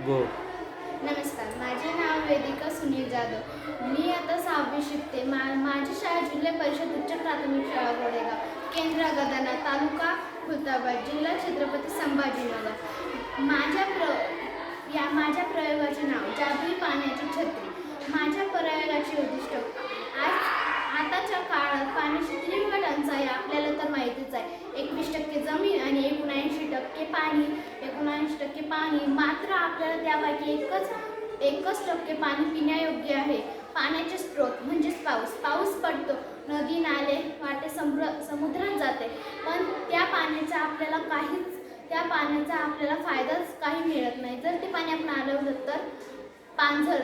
गो. नमस्कार, माझे नाव वेदिका सुनील जाधव. मी आता 6वी शिकते. माझी शाळा जिल्हा परिषद उच्च प्राथमिक शाळा गोडेगाव, केंद्र गदाना, तालुका खुलताबाद, जिल्हा छत्रपती संभाजीनगर. माझ्या प्रयोगाचे नाव जादुई पाण्याची छत्री. माझ्या प्रयोगाचे उद्दिष्ट आताच्या काळात पाण्याची तीव्र टंचाई आपल्याला तर माहितीच आहे. 21% जमीन आणि 79% पाणी. 79% पाणी मात्र आपल्याला त्यापैकी एकच टक्के पाणी पिण्यायोग्य आहे. पाण्याचे स्रोत म्हणजेच पाऊस पडतो, नदी नाले वाटे समुद्रात जाते, पण त्या पाण्याचा आपल्याला फायदाच काही मिळत नाही. जर ते पाणी आपण आलवलं तर पाणझर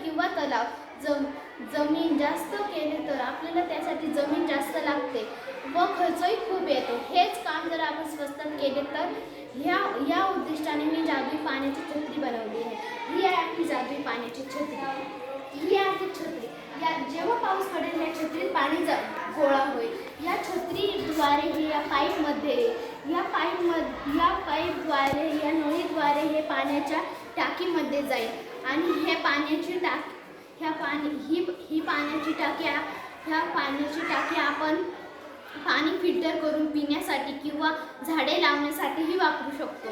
किंवा तलाव जमीन जास्त केले तर आपल्याला त्यासाठी जमीन जास्त लागते व खर्चही खूप येतो. हेच काम जर आपण स्वस्तात केले तर ह्या उद्दिष्टाने मी जादुई पाण्याची छत्री बनवली आहे. ही आहे आपली जादुई पाण्याची छत्री. ही आहे छत्री. जेव्हा पाऊस पडेल या छत्रीत पाणी गोळा होईल. या छत्रीद्वारे हे या पाईपद्वारे या नळीद्वारे हे पाण्याच्या टाकीमध्ये जाईल आणि ह्या पाण्याची टाकी आपण पाणी फिल्टर करून पिण्यासाठी किंवा झाडे लावण्यासाठीही वापरू शकतो.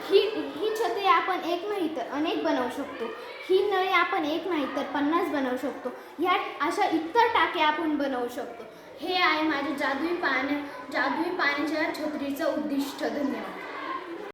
ही छत्री आपण एक नाही तर अनेक बनवू शकतो. ही नळी आपण एक नाही तर 50 बनवू शकतो. ह्या अशा इतर टाक्या आपण बनवू शकतो. हे आहे माझे जादुई पाण्याच्या छत्रीचं उद्दिष्ट. धन्यवाद.